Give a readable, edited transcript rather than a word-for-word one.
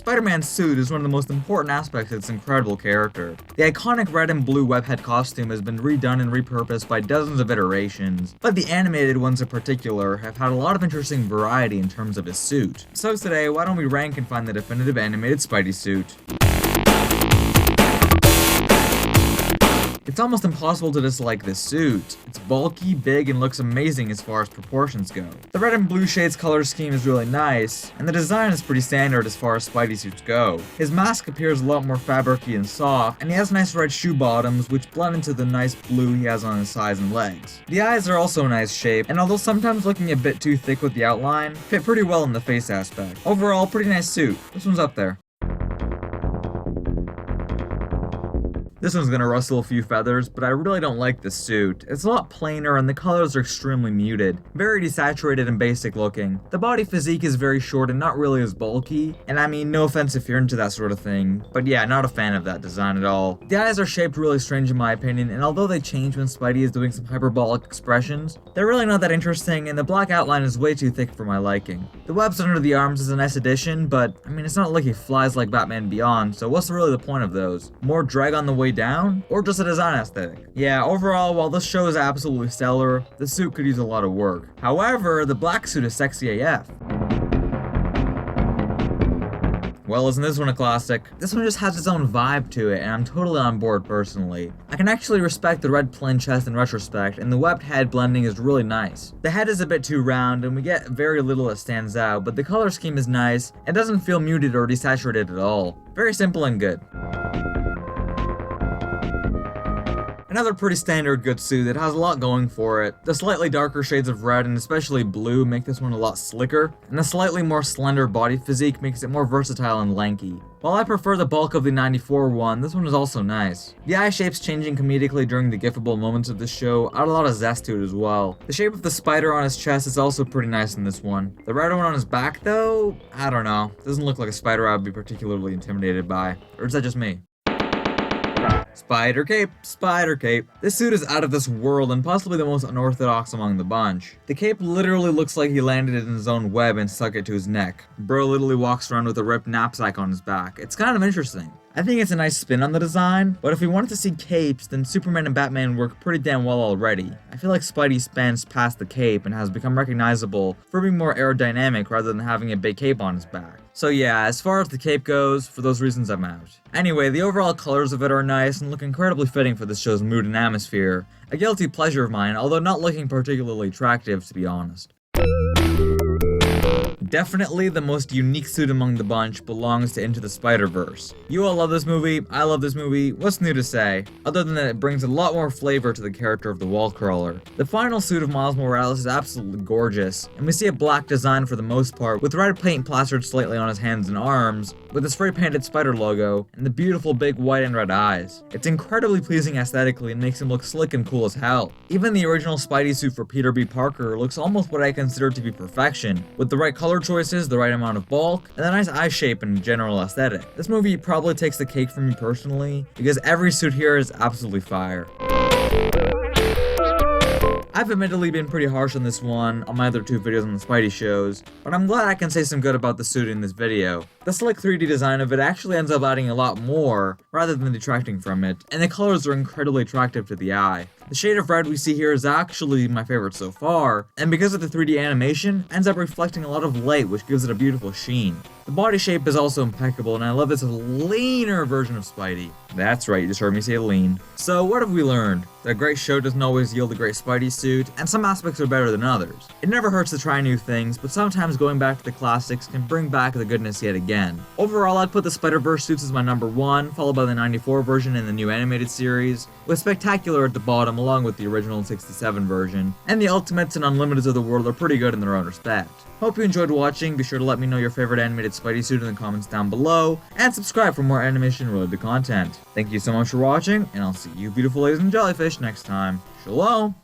Spider-Man's suit is one of the most important aspects of this incredible character. The iconic red and blue webhead costume has been redone and repurposed by dozens of iterations, but the animated ones in particular have had a lot of interesting variety in terms of his suit. So today, why don't we rank and find the definitive animated Spidey suit? It's almost impossible to dislike this suit. It's bulky, big, and looks amazing as far as proportions go. The red and blue shades color scheme is really nice, and the design is pretty standard as far as Spidey suits go. His mask appears a lot more fabricy and soft, and he has nice red shoe bottoms which blend into the nice blue he has on his sides and legs. The eyes are also a nice shape, and although sometimes looking a bit too thick with the outline, fit pretty well in the face aspect. Overall, pretty nice suit. This one's up there. This one's gonna rustle a few feathers, but I really don't like this suit. It's a lot plainer and the colors are extremely muted, very desaturated and basic looking. The body physique is very short and not really as bulky, and I mean, no offense if you're into that sort of thing, but yeah, not a fan of that design at all. The eyes are shaped really strange in my opinion, and although they change when Spidey is doing some hyperbolic expressions, they're really not that interesting, and the black outline is way too thick for my liking. The webs under the arms is a nice addition, but I mean, it's not like he flies like Batman Beyond, so what's really the point of those? More drag on the way down, or just a design aesthetic? Yeah, overall, while this show is absolutely stellar, the suit could use a lot of work. However, the black suit is sexy AF. Well, isn't this one a classic? This one just has its own vibe to it, and I'm totally on board personally. I can actually respect the red plain chest in retrospect, and the webbed head blending is really nice. The head is a bit too round, and we get very little that stands out, but the color scheme is nice, and doesn't feel muted or desaturated at all. Very simple and good. Another pretty standard good suit that has a lot going for it. The slightly darker shades of red and especially blue make this one a lot slicker, and the slightly more slender body physique makes it more versatile and lanky. While I prefer the bulk of the 94 one, this one is also nice. The eye shapes changing comedically during the gifable moments of the show add a lot of zest to it as well. The shape of the spider on his chest is also pretty nice in this one. The red one on his back though, I don't know. Doesn't look like a spider I would be particularly intimidated by. Or is that just me? Spider cape, spider cape. This suit is out of this world and possibly the most unorthodox among the bunch. The cape literally looks like he landed it in his own web and stuck it to his neck. Bro literally walks around with a ripped knapsack on his back. It's kind of interesting. I think it's a nice spin on the design, but if we wanted to see capes, then Superman and Batman work pretty damn well already. I feel like Spidey spans past the cape and has become recognizable for being more aerodynamic rather than having a big cape on his back. So yeah, as far as the cape goes, for those reasons I'm out. Anyway, the overall colors of it are nice and look incredibly fitting for this show's mood and atmosphere. A guilty pleasure of mine, although not looking particularly attractive to be honest. Definitely the most unique suit among the bunch belongs to Into the Spider-Verse. You all love this movie, I love this movie, what's new to say? Other than that it brings a lot more flavor to the character of the wall crawler. The final suit of Miles Morales is absolutely gorgeous, and we see a black design for the most part, with red paint plastered slightly on his hands and arms, with the spray painted spider logo, and the beautiful big white and red eyes. It's incredibly pleasing aesthetically and makes him look slick and cool as hell. Even the original Spidey suit for Peter B. Parker looks almost what I consider to be perfection, with the right color choices, the right amount of bulk, and a nice eye shape and general aesthetic. This movie probably takes the cake for me personally, because every suit here is absolutely fire. I've admittedly been pretty harsh on this one on my other two videos on the Spidey shows, but I'm glad I can say some good about the suit in this video. The slick 3D design of it actually ends up adding a lot more, rather than detracting from it, and the colors are incredibly attractive to the eye. The shade of red we see here is actually my favorite so far, and because of the 3D animation, ends up reflecting a lot of light which gives it a beautiful sheen. The body shape is also impeccable, and I love this leaner version of Spidey. That's right, you just heard me say lean. So what have we learned? That a great show doesn't always yield a great Spidey suit, and some aspects are better than others. It never hurts to try new things, but sometimes going back to the classics can bring back the goodness yet again. Overall, I'd put the Spider-Verse suits as my number 1, followed by the 94 version and the new animated series, with Spectacular at the bottom along with the original 67 version, and the Ultimates and Unlimiteds of the world are pretty good in their own respect. Hope you enjoyed watching. Be sure to let me know your favorite animated Spidey suit in the comments down below, and subscribe for more animation related content. Thank you so much for watching, and I'll see you beautiful ladies and jellyfish next time. Shalom!